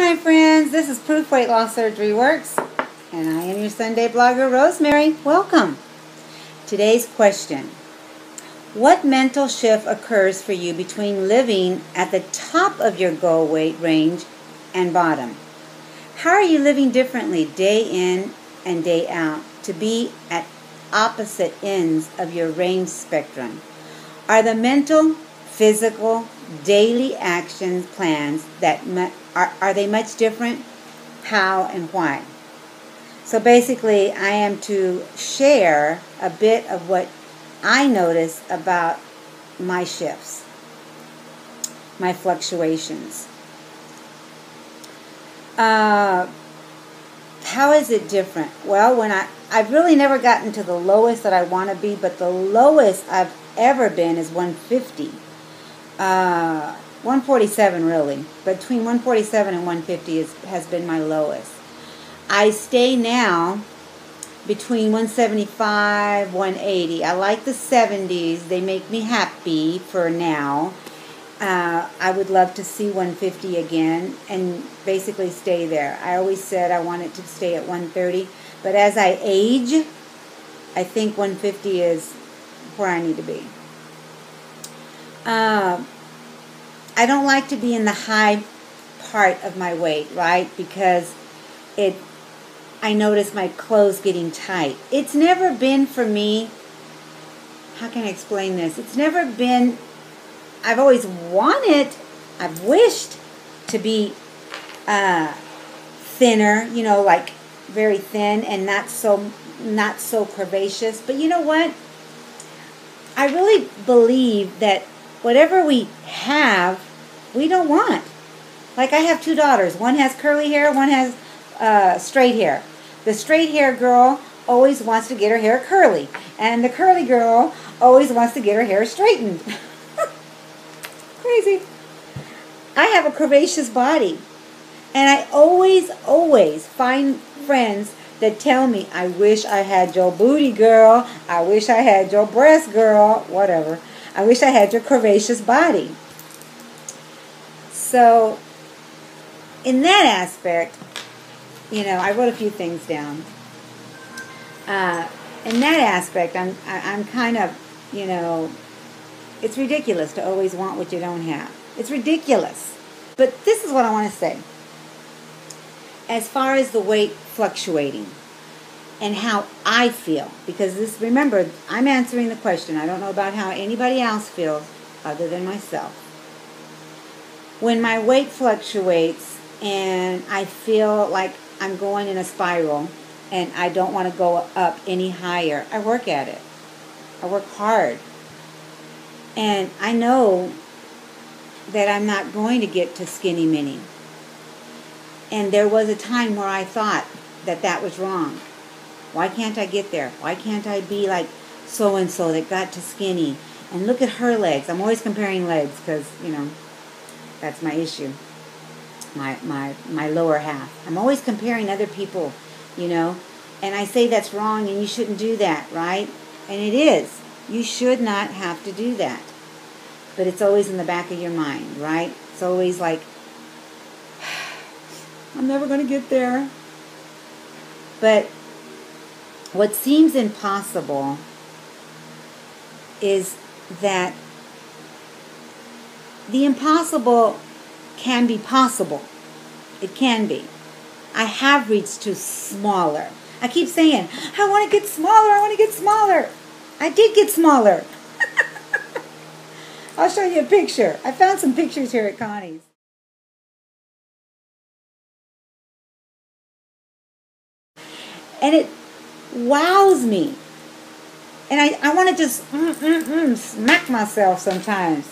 my friends, this is Proof Weight Loss Surgery Works, and I am your Sunday blogger, Rosemary. Welcome. Today's question: what mental shift occurs for you between living at the top of your goal weight range and bottom? How are you living differently day in and day out to be at opposite ends of your range spectrum? Are the mental, physical, daily action plans that are they much different? How and why? So basically, I am to share a bit of what I notice about my shifts, my fluctuations. How is it different? Well, I've really never gotten to the lowest that I want to be, but the lowest I've ever been is 150. 147 really. Between 147 and 150 has been my lowest. I stay now between 175, 180. I like the 70s. They make me happy for now. I would love to see 150 again and basically stay there. I always said I wanted to stay at 130, but as I age, I think 150 is where I need to be. I don't like to be in the high part of my weight, right? Because I notice my clothes getting tight. It's never been for me, how can I explain this? It's never been, I've always wanted, I've wished to be thinner, like very thin and not so curvaceous. But you know what? I really believe that whatever we have, we don't want. Like I have two daughters. One has curly hair, one has straight hair. The straight hair girl always wants to get her hair curly, and the curly girl always wants to get her hair straightened. Crazy. I have a curvaceous body, and I always find friends that tell me, I wish I had your booty, girl. I wish I had your breast, girl. Whatever. I wish I had your curvaceous body. So, in that aspect, I wrote a few things down. In that aspect, I'm kind of, it's ridiculous to always want what you don't have. It's ridiculous. But this is what I want to say. As far as the weight fluctuating and how I feel, because remember, I'm answering the question. I don't know about how anybody else feels other than myself. When my weight fluctuates and I feel like I'm going in a spiral and I don't want to go up any higher, I work at it. I work hard. And I know that I'm not going to get to skinny mini. And there was a time where I thought that was wrong. Why can't I get there? Why can't I be like so-and-so that got to skinny? And look at her legs. I'm always comparing legs because, that's my issue. My lower half. I'm always comparing other people, And I say that's wrong and you shouldn't do that, right? And it is. You should not have to do that. But it's always in the back of your mind, right? It's always like, I'm never going to get there. But what seems impossible is that the impossible can be possible. It can be. I have reached to smaller. I keep saying, I want to get smaller, I want to get smaller. I did get smaller. I'll show you a picture. I found some pictures here at Connie's. And it wows me. And I want to just smack myself sometimes.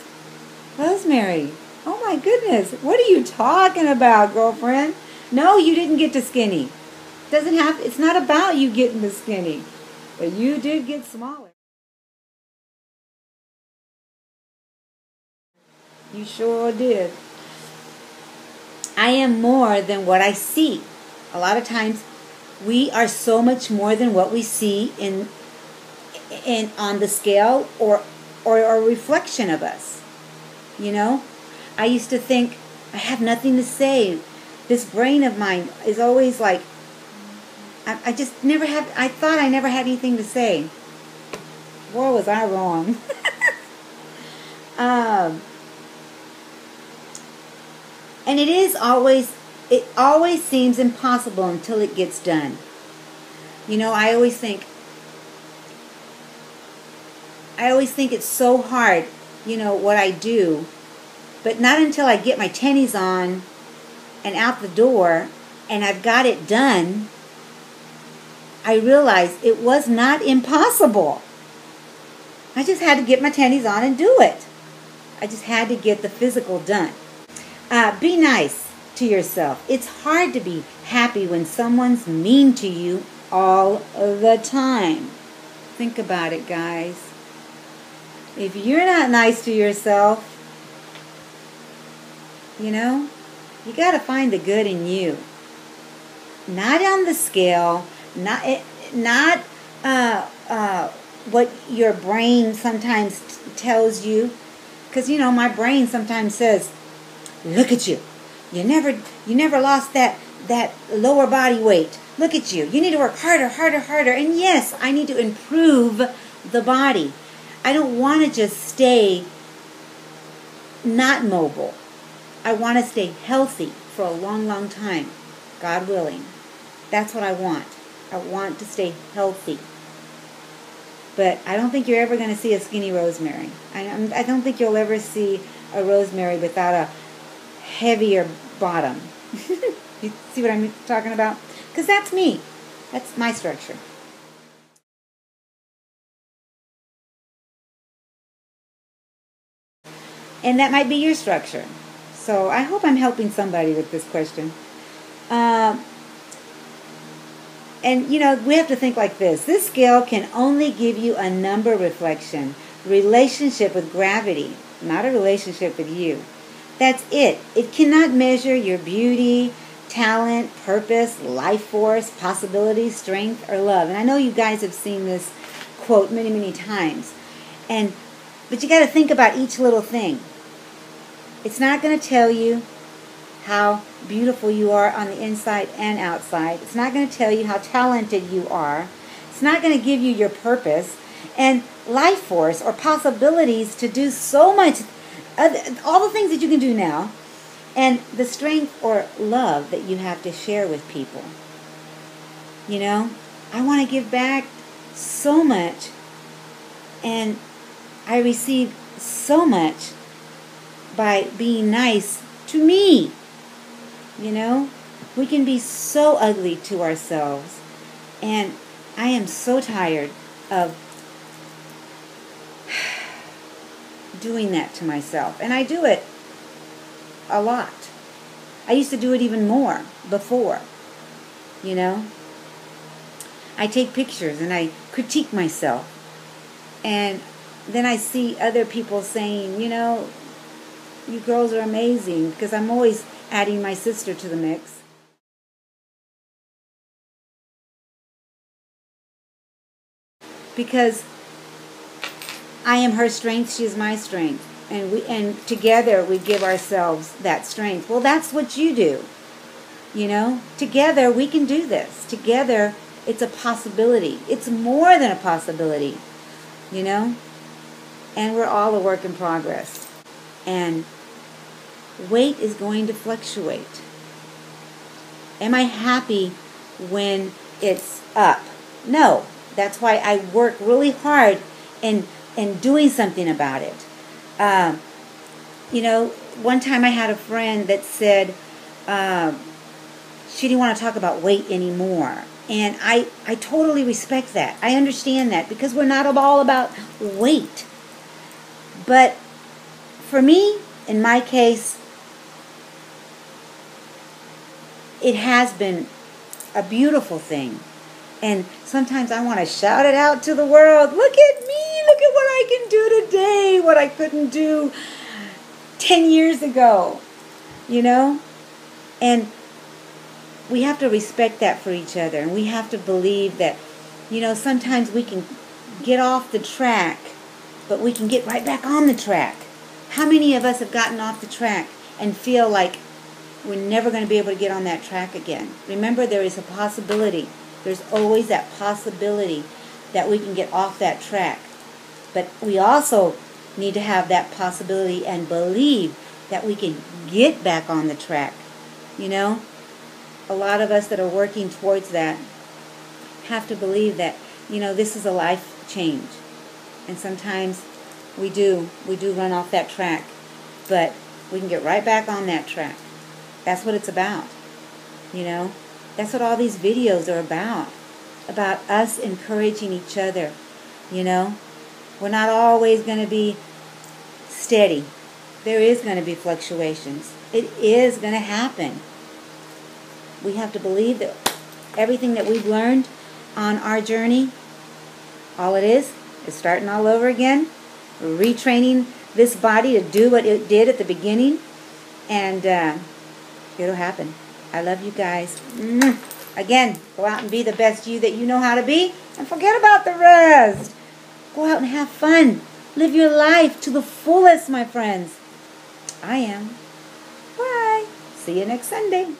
Rosemary, oh my goodness, what are you talking about, girlfriend? No, you didn't get to skinny. It's not about you getting to skinny. But you did get smaller. You sure did. I am more than what I see. A lot of times we are so much more than what we see in on the scale or a reflection of us. I used to think I have nothing to say. this brain of mine is always like, I just never have, I thought I never had anything to say. Boy, was I wrong. And it always seems impossible until it gets done. You know, I always think it's so hard, you know, what I do, but not until I get my tennies on and out the door and I've got it done, I realize it was not impossible. I just had to get my tennies on and do it. I just had to get the physical done. Be nice to yourself. It's hard to be happy when someone's mean to you all the time. Think about it, guys. If you're not nice to yourself, you know, you got to find the good in you. Not on the scale, not what your brain sometimes tells you. Because, you know, my brain sometimes says, look at you. You never lost that lower body weight. Look at you. You need to work harder. And yes, I need to improve the body. I don't want to just stay not mobile. I want to stay healthy for a long, long time. God willing. That's what I want. I want to stay healthy. But I don't think you're ever going to see a skinny rosemary. I don't think you'll ever see a rosemary without a heavier bottom. You see what I'm talking about? Because that's me. That's my structure. And that might be your structure. So I hope I'm helping somebody with this question. And, you know, we have to think like this. This scale can only give you a number reflection, relationship with gravity, not a relationship with you. That's it. It cannot measure your beauty, talent, purpose, life force, possibility, strength, or love. And I know you guys have seen this quote many, many times. But you got to think about each little thing. It's not going to tell you how beautiful you are on the inside and outside. It's not going to tell you how talented you are. It's not going to give you your purpose and life force or possibilities to do so much, all the things that you can do now, and the strength or love that you have to share with people. You know, I want to give back so much, and I receive so much by being nice to me. You know, we can be so ugly to ourselves, and I am so tired of doing that to myself, and I do it a lot. I used to do it even more before, you know. I take pictures and I critique myself, and then I see other people saying, you know, you girls are amazing, because I'm always adding my sister to the mix. Because I am her strength, she is my strength. And together we give ourselves that strength. Well, that's what you do. You know, together we can do this. Together it's a possibility. It's more than a possibility. You know? And we're all a work in progress. And weight is going to fluctuate. Am I happy when it's up? No. That's why I work really hard in doing something about it. You know, one time I had a friend that said she didn't want to talk about weight anymore. And I totally respect that. I understand that, because we're not all about weight. But for me, in my case, it has been a beautiful thing. And sometimes I want to shout it out to the world. Look at me. Look at what I can do today. What I couldn't do 10 years ago. You know? And we have to respect that for each other. And we have to believe that, you know, sometimes we can get off the track, but we can get right back on the track. How many of us have gotten off the track and feel like we're never going to be able to get on that track again. Remember, there is a possibility. There's always that possibility that we can get off that track. But we also need to have that possibility and believe that we can get back on the track. You know, a lot of us that are working towards that have to believe that, you know, this is a life change. And sometimes we do run off that track, but we can get right back on that track. That's what it's about. You know, that's what all these videos are about us encouraging each other. You know, we're not always going to be steady. There is going to be fluctuations. It is going to happen. We have to believe that everything that we've learned on our journey, all it is starting all over again, retraining this body to do what it did at the beginning, and it'll happen. I love you guys. Again, go out and be the best you that you know how to be, and forget about the rest. Go out and have fun. Live your life to the fullest, my friends. I am. Bye. See you next Sunday.